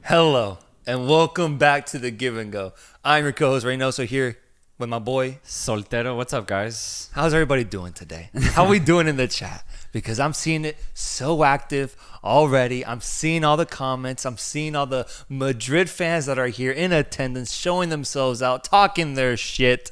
Hello, and welcome back to The Give and Go. I'm your co-host, Reynoso, here with my boy. Soltero, what's up, guys? How's everybody doing today? How we doing in the chat? Because I'm seeing it so active already. I'm seeing all the comments. I'm seeing all the Madrid fans that are here in attendance, showing themselves out, talking their shit,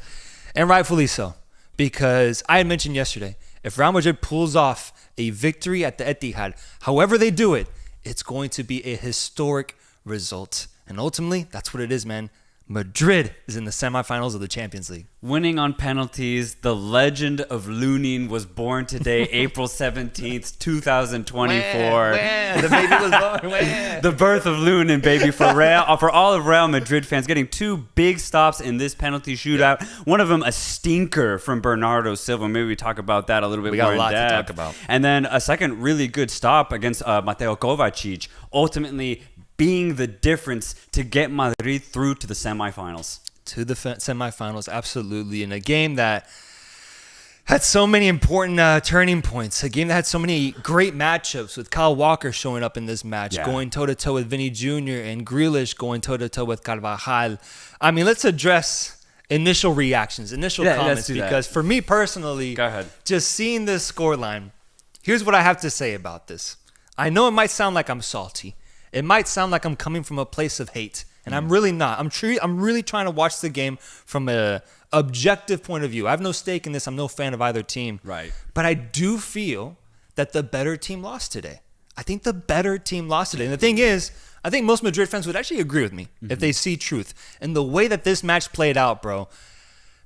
and rightfully so. Because I had mentioned yesterday, if Real Madrid pulls off a victory at the Etihad, however they do it, it's going to be a historic result. And ultimately, that's what it is, man. Madrid is in the semifinals of the Champions League. Winning on penalties, the legend of Lunin was born today, April 17th, 2024. The baby was born. The birth of Lunin, baby, for all of Real Madrid fans, getting two big stops in this penalty shootout. One of them, a stinker from Bernardo Silva. Maybe we talk about that a little bit more in depth. We got a lot to talk about. And then a second really good stop against Mateo Kovacic, ultimately being the difference to get Madrid through to the semifinals. To the semifinals, absolutely. In a game that had so many important turning points. A game that had so many great matchups with Kyle Walker showing up in this match, going toe-to-toe with Vinny Jr. and Grealish going toe-to-toe with Carvajal. I mean, let's address initial reactions, initial comments, because for me personally, go ahead. Just seeing this scoreline, here's what I have to say about this. I know it might sound like I'm salty. It might sound like I'm coming from a place of hate, and I'm really not. I'm really trying to watch the game from a objective point of view. I have no stake in this. I'm no fan of either team. Right. But I do feel that the better team lost today. I think the better team lost today. And the thing is, I think most Madrid fans would actually agree with me if they see truth. And the way that this match played out, bro,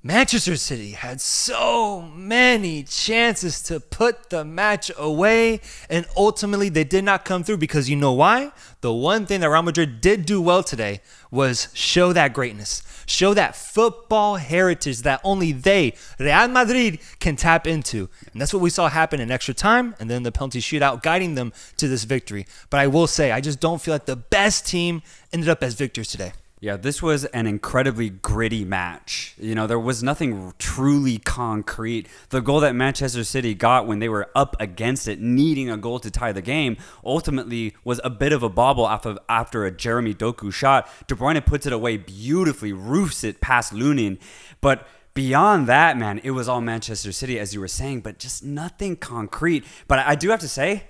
Manchester City had so many chances to put the match away, and ultimately they did not come through because you know why? The one thing that Real Madrid did do well today was show that greatness, show that football heritage that only they, Real Madrid, can tap into. And that's what we saw happen in extra time and then the penalty shootout guiding them to this victory. But I will say, I just don't feel like the best team ended up as victors today. Yeah, this was an incredibly gritty match. You know, there was nothing truly concrete. The goal that Manchester City got when they were up against it, needing a goal to tie the game, ultimately was a bit of a bobble after a Jeremy Doku shot. De Bruyne puts it away beautifully, roofs it past Lunin. But beyond that, man, it was all Manchester City, as you were saying, but just nothing concrete. But I do have to say,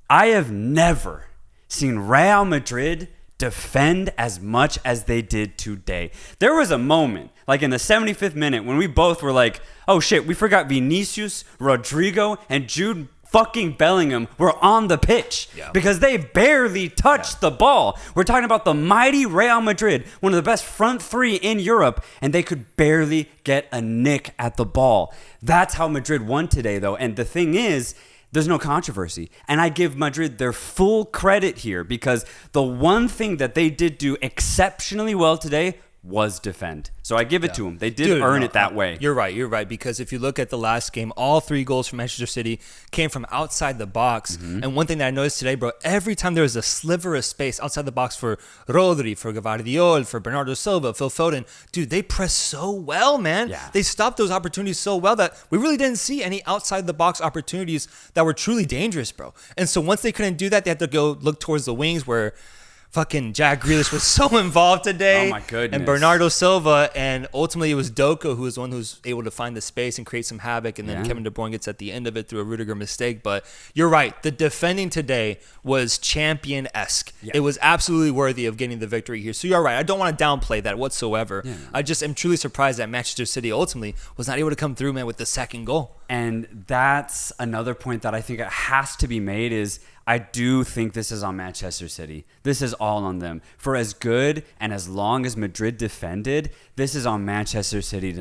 I have never seen Real Madrid defend as much as they did today. There was a moment, like in the 75th minute, when we both were like, oh shit, we forgot Vinicius, Rodrigo, and Jude fucking Bellingham were on the pitch because they barely touched the ball. We're talking about the mighty Real Madrid, one of the best front three in Europe, and they could barely get a nick at the ball. That's how Madrid won today, though. And the thing is, there's no controversy. And I give Madrid their full credit here because the one thing that they did do exceptionally well today was defend. So I give it to them. They did earn it that way. You're right. Because if you look at the last game, all three goals from Manchester City came from outside the box. And one thing that I noticed today, bro, every time there was a sliver of space outside the box for Rodri, for Gvardiol, for Bernardo Silva, Phil Foden, dude, they pressed so well, man. Yeah. They stopped those opportunities so well that we really didn't see any outside the box opportunities that were truly dangerous, bro. And so once they couldn't do that, they had to go look towards the wings where fucking Jack Grealish was so involved today. Oh my goodness. And Bernardo Silva, and ultimately it was Doku who was the one who was able to find the space and create some havoc, and then Kevin De Bruyne gets at the end of it through a Rudiger mistake. But you're right, the defending today was champion-esque. It was absolutely worthy of getting the victory here. So you're right, I don't want to downplay that whatsoever. I just am truly surprised that Manchester City ultimately was not able to come through, man, with the second goal. And that's another point that I think has to be made is I do think this is on Manchester City. This is all on them. For as good and as long as Madrid defended, this is on Manchester City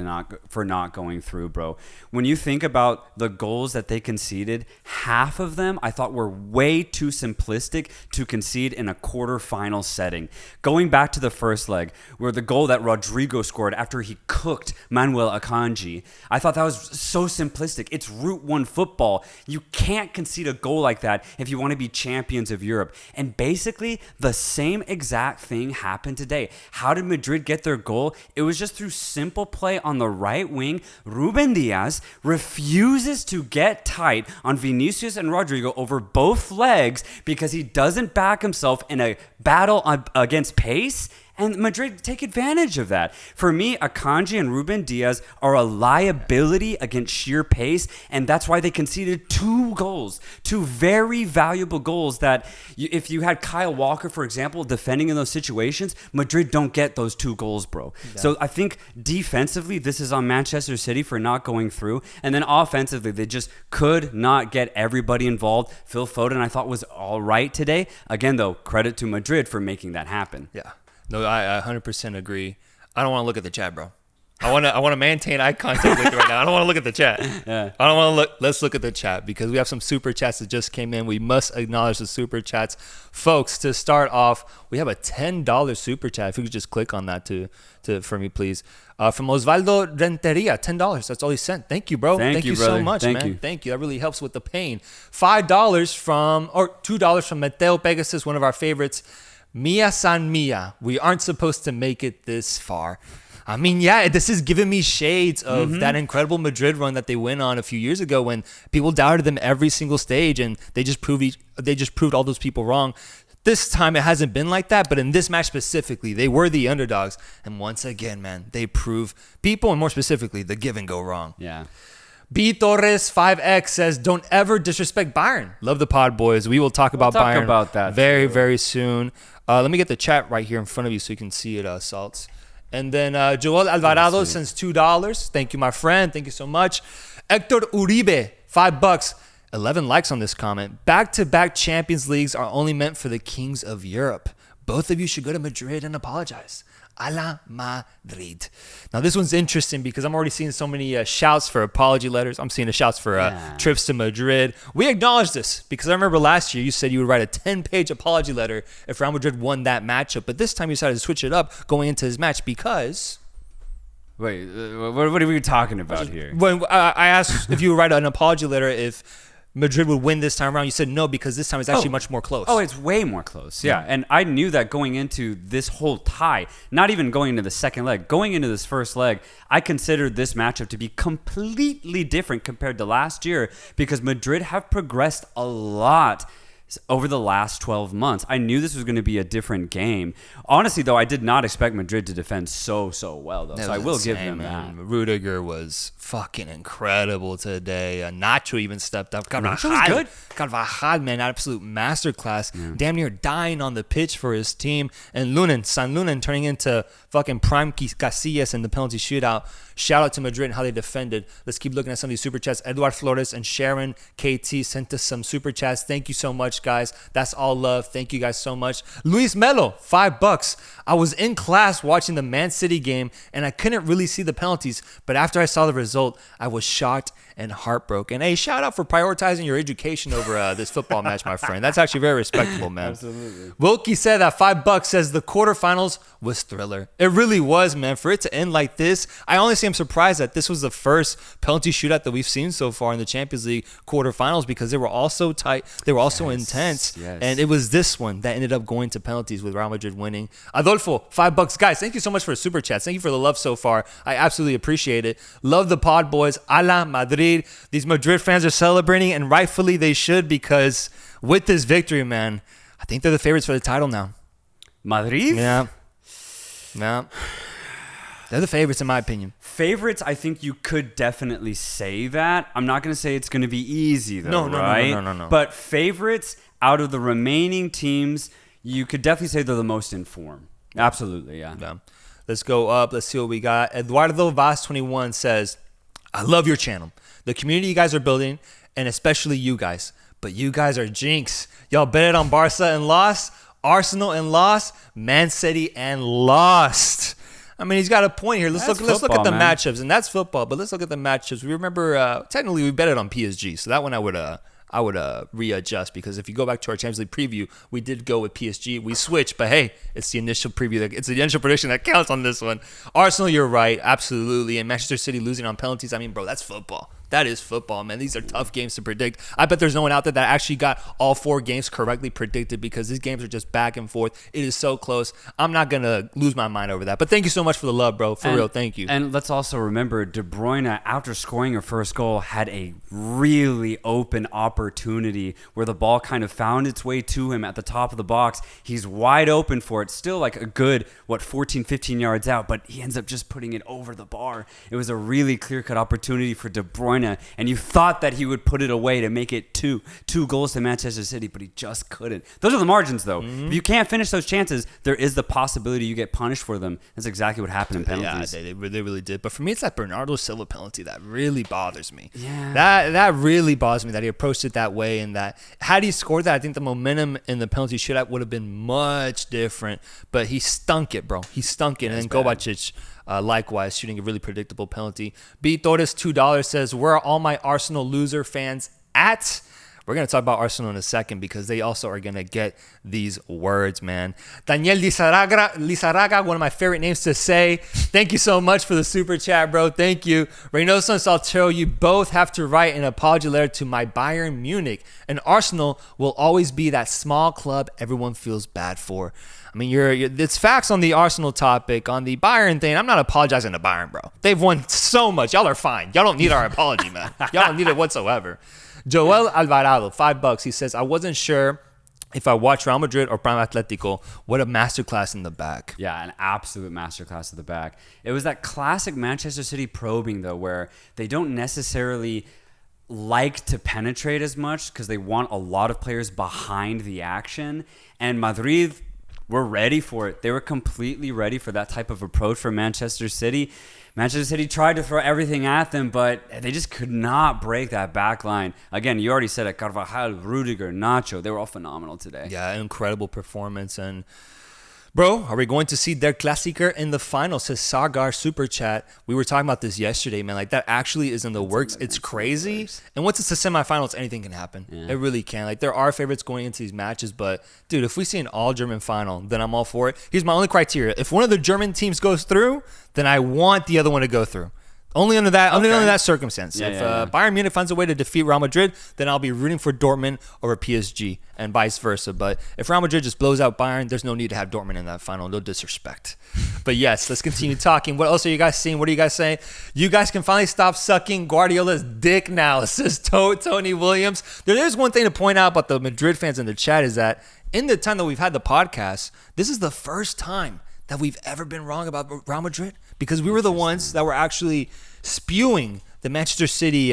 for not going through, bro. When you think about the goals that they conceded, half of them I thought were way too simplistic to concede in a quarterfinal setting. Going back to the first leg, where the goal that Rodrigo scored after he cooked Manuel Akanji, I thought that was so simplistic. It's Route 1 football. You can't concede a goal like that if you want to to be champions of Europe. And basically, the same exact thing happened today. How did Madrid get their goal? It was just through simple play on the right wing. Ruben Diaz refuses to get tight on Vinicius and Rodrigo over both legs because he doesn't back himself in a battle against pace. And Madrid take advantage of that. For me, Akanji and Ruben Diaz are a liability against sheer pace, and that's why they conceded 2 goals, 2 very valuable goals that if you had Kyle Walker, for example, defending in those situations, Madrid don't get those 2 goals, bro. Yeah. So I think defensively, this is on Manchester City for not going through, and then offensively, they just could not get everybody involved. Phil Foden, I thought, was all right today. Again, though, credit to Madrid for making that happen. Yeah. No, I 100% agree. I don't want to look at the chat, bro. I want to maintain eye contact with you right now. I don't want to look at the chat. Yeah. I don't want to look. Let's look at the chat because we have some super chats that just came in. We must acknowledge the super chats, folks. To start off, we have a $10 super chat. If you could just click on that for me, please. From Osvaldo Renteria, $10. That's all he sent. Thank you, bro. Thank you, so much, Thank man. you. Thank you. That really helps with the pain. $2 from Mateo Pegasus, one of our favorites. Mia San Mia, we aren't supposed to make it this far. I mean, yeah, this is giving me shades of that incredible Madrid run that they went on a few years ago when people doubted them every single stage and they just proved all those people wrong. This time it hasn't been like that, but in this match specifically, they were the underdogs. And once again, man, they prove people, and more specifically, the give and go wrong. Yeah. B Torres 5X says, don't ever disrespect Bayern. Love the pod, boys. We will talk about Bayern about that very, very soon. Let me get the chat right here in front of you so you can see it, Salts. And then Joel Alvarado sends $2. Thank you, my friend. Thank you so much. Hector Uribe, $5. 11 likes on this comment. Back-to-back Champions Leagues are only meant for the kings of Europe. Both of you should go to Madrid and apologize. A la Madrid. Now, this one's interesting because I'm already seeing so many shouts for apology letters. I'm seeing the shouts for trips to Madrid. We acknowledge this because I remember last year you said you would write a 10-page apology letter if Real Madrid won that matchup. But this time you decided to switch it up going into his match because... Wait, what are we talking about here? When I asked if you would write an apology letter if Madrid would win this time around, you said no because this time it's actually much more close. Oh, it's way more close. Yeah. And I knew that going into this whole tie, not even going into the second leg, going into this first leg, I considered this matchup to be completely different compared to last year because Madrid have progressed a lot over the last 12 months. I knew this was going to be a different game. Honestly, though, I did not expect Madrid to defend so well, though. So I will give them that. Rudiger was fucking incredible today. Nacho even stepped up. Nacho was good. Carvajal, man, absolute masterclass. Yeah. Damn near dying on the pitch for his team. And San Lunen turning into fucking prime Casillas in the penalty shootout. Shout out to Madrid and how they defended. Let's keep looking at some of these super chats. Eduard Flores and Sharon KT sent us some super chats. Thank you so much, guys. That's all love. Thank you guys so much. Luis Melo, $5. I was in class watching the Man City game and I couldn't really see the penalties, but after I saw the result, I was shocked and heartbroken. Hey, shout out for prioritizing your education over this football match, my friend. That's actually very respectable, man. Absolutely. Wilkie said that $5 says the quarterfinals was thriller. It really was, man. For it to end like this, I honestly am surprised that this was the first penalty shootout that we've seen so far in the Champions League quarterfinals because they were all so tight. They were all so intense. Yes. And it was this one that ended up going to penalties with Real Madrid winning. Adolfo, $5. Guys, thank you so much for the super chats. Thank you for the love so far. I absolutely appreciate it. Love the pod, boys. A la Madrid. These Madrid fans are celebrating, and rightfully they should because with this victory, man, I think they're the favorites for the title now. Madrid? Yeah. They're the favorites in my opinion. Favorites, I think you could definitely say that. I'm not going to say it's going to be easy, though, right? No. But favorites out of the remaining teams, you could definitely say they're the most informed. Absolutely, yeah. Let's go up. Let's see what we got. Eduardo Vaz21 says, I love your channel. The community you guys are building, and especially you guys. But you guys are jinx. Y'all betted on Barca and lost, Arsenal and lost, Man City and lost. I mean, he's got a point here. Let's look at the matchups, and that's football. But let's look at the matchups. We remember technically we betted on PSG, so that one I would readjust because if you go back to our Champions League preview, we did go with PSG. We switched, but hey, it's the initial preview. It's the initial prediction that counts on this one. Arsenal, you're right, absolutely. And Manchester City losing on penalties. I mean, bro, that's football. That is football, man. These are tough games to predict. I bet there's no one out there that actually got all 4 games correctly predicted because these games are just back and forth. It is so close. I'm not going to lose my mind over that. But thank you so much for the love, bro. For real, thank you. And let's also remember, De Bruyne, after scoring her first goal, had a really open opportunity where the ball kind of found its way to him at the top of the box. He's wide open for it. Still like a good, 14, 15 yards out, but he ends up just putting it over the bar. It was a really clear-cut opportunity for De Bruyne. And you thought that he would put it away to make it two goals to Manchester City, but he just couldn't. Those are the margins, though. If you can't finish those chances, there is the possibility you get punished for them. That's exactly what happened in penalties. Yeah, they really did. But for me, it's that Bernardo Silva penalty that really bothers me. Yeah. That really bothers me that he approached it that way, and that had he scored that, I think the momentum in the penalty shootout would have been much different. But he stunk it, bro. He stunk it. And then Kovacic, likewise, shooting a really predictable penalty. B. Torres, $2 says, where are all my Arsenal loser fans at? We're going to talk about Arsenal in a second because they also are going to get these words, man. Daniel Lizarraga, one of my favorite names to say. Thank you so much for the super chat, bro. Thank you. Reynoso and Soltero, you both have to write an apology letter to my Bayern Munich. And Arsenal will always be that small club everyone feels bad for. I mean, it's facts on the Arsenal topic. On the Bayern thing, I'm not apologizing to Bayern, bro. They've won so much. Y'all are fine. Y'all don't need our apology, man. Y'all don't need it whatsoever. Joel Alvarado, $5. He says, I wasn't sure if I watched Real Madrid or Prime Atletico. What a masterclass in the back. Yeah, an absolute masterclass at the back. It was that classic Manchester City probing, though, where they don't necessarily like to penetrate as much because they want a lot of players behind the action. And Madrid were ready for it. They were completely ready for that type of approach from Manchester City. Manchester City tried to throw everything at them, but they just could not break that back line. Again, you already said it, Carvajal, Rudiger, Nacho, they were all phenomenal today. Yeah, incredible performance. And bro, are we going to see their Klassiker in the final? Says Sagar Super Chat. We were talking about this yesterday, man. Like, that actually is in the works. It's crazy. And once it's the semifinals, anything can happen. Yeah. It really can. Like, there are favorites going into these matches, but dude, if we see an all-German final, then I'm all for it. Here's my only criteria. If one of the German teams goes through, then I want the other one to go through. Only under that circumstance. If Bayern Munich finds a way to defeat Real Madrid, then I'll be rooting for Dortmund over PSG and vice versa. But if Real Madrid just blows out Bayern, there's no need to have Dortmund in that final. No disrespect. But yes, let's continue talking. What else are you guys seeing? What are you guys saying? You guys can finally stop sucking Guardiola's dick now, says Tony Williams. There's one thing to point out about the Madrid fans in the chat is that in the time that we've had the podcast, this is the first time that we've ever been wrong about Real Madrid, because we were the ones that were actually spewing the Manchester City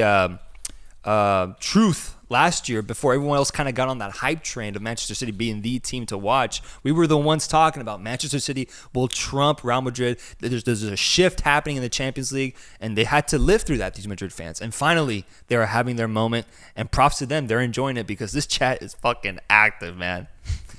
truth last year before everyone else kind of got on that hype train of Manchester City being the team to watch. We were the ones talking about Manchester City will trump Real Madrid. There's a shift happening in the Champions League, and they had to live through that, these Madrid fans. And finally, they are having their moment, and props to them. They're enjoying it because this chat is fucking active, man.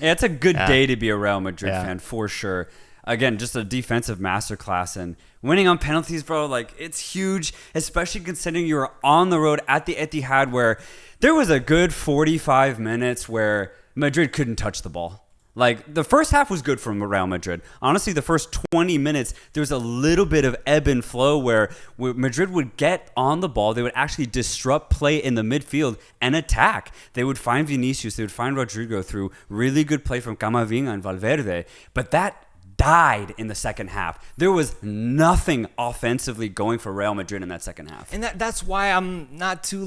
Yeah, it's a good day to be a Real Madrid fan, for sure. Again, just a defensive masterclass, and winning on penalties, bro, like, it's huge, especially considering you were on the road at the Etihad where there was a good 45 minutes where Madrid couldn't touch the ball. Like, the first half was good for Real Madrid. Honestly, the first 20 minutes, there was a little bit of ebb and flow where Madrid would get on the ball. They would actually disrupt play in the midfield and attack. They would find Vinicius. They would find Rodrigo through really good play from Camavinga and Valverde. But that died in the second half. There was nothing offensively going for Real Madrid in that second half. And that's why I'm not too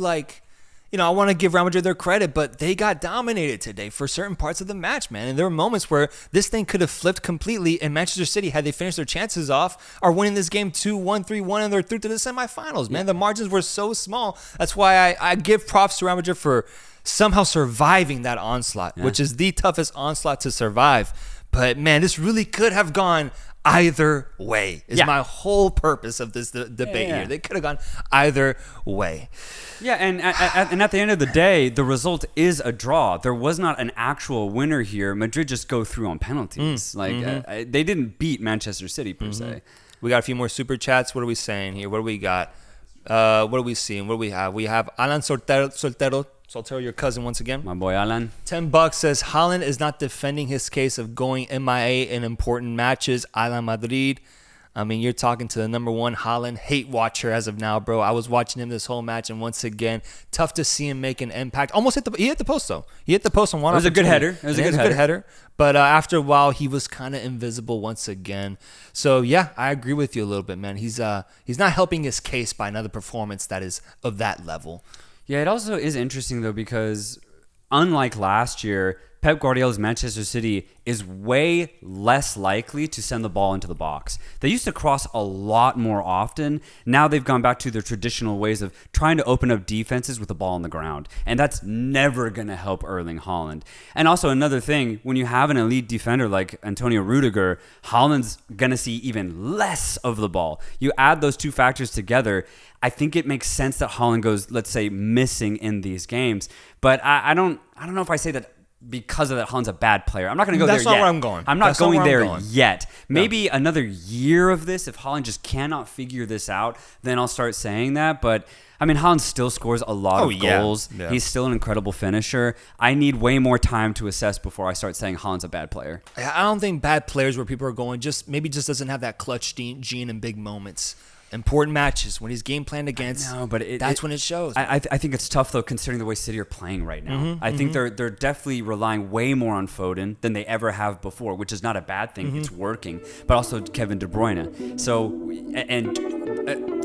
I want to give Real Madrid their credit, but they got dominated today for certain parts of the match, man. And there were moments where this thing could have flipped completely, and Manchester City, had they finished their chances off, are winning this game 2-1, 3-1, and they're through to the semifinals, man. Yeah. The margins were so small. That's why I give props to Real Madrid for somehow surviving that onslaught, which is the toughest onslaught to survive. But, man, this really could have gone either way is my whole purpose of this debate here. They could have gone either way. Yeah, and at the end of the day, the result is a draw. There was not an actual winner here. Madrid just go through on penalties. They didn't beat Manchester City, per se. We got a few more super chats. What are we saying here? What do we got? What are we seeing? What do we have? We have Alan Soltero, your cousin, once again. My boy Alan. $10 says, Haaland is not defending his case of going MIA in important matches, a la Madrid. I mean, you're talking to the number one Haaland hate watcher as of now, bro. I was watching him this whole match, and once again, tough to see him make an impact. Almost he hit the post though. He hit the post on one. It was a good header. It was a good header. But after a while, he was kind of invisible once again. So yeah, I agree with you a little bit, man. He's not helping his case by another performance that is of that level. Yeah, it also is interesting though because unlike last year, Pep Guardiola's Manchester City is way less likely to send the ball into the box. They used to cross a lot more often. Now they've gone back to their traditional ways of trying to open up defenses with the ball on the ground. And that's never going to help Erling Haaland. And also another thing, when you have an elite defender like Antonio Rudiger, Haaland's going to see even less of the ball. You add those two factors together, I think it makes sense that Haaland goes, let's say, missing in these games. But I don't know if I say that because of that, Haaland's a bad player. I'm not going to go there yet. That's not where I'm going. I'm not going there yet. Maybe another year of this, if Haaland just cannot figure this out, then I'll start saying that. But, I mean, Haaland still scores a lot of goals. Yeah. He's still an incredible finisher. I need way more time to assess before I start saying Haaland's a bad player. I don't think bad players where people are going maybe just doesn't have that clutch gene in big moments. Important matches when he's game planned against. No, but that's when it shows. I think it's tough though, considering the way City are playing right now. I think they're definitely relying way more on Foden than they ever have before, which is not a bad thing. It's working, but also Kevin De Bruyne. So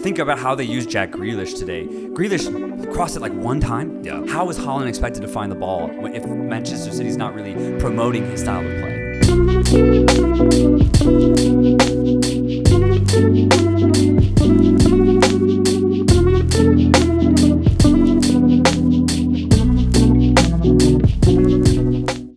think about how they used Jack Grealish today. Grealish crossed it like one time. Yeah. How is Haaland expected to find the ball if Manchester City's not really promoting his style of play?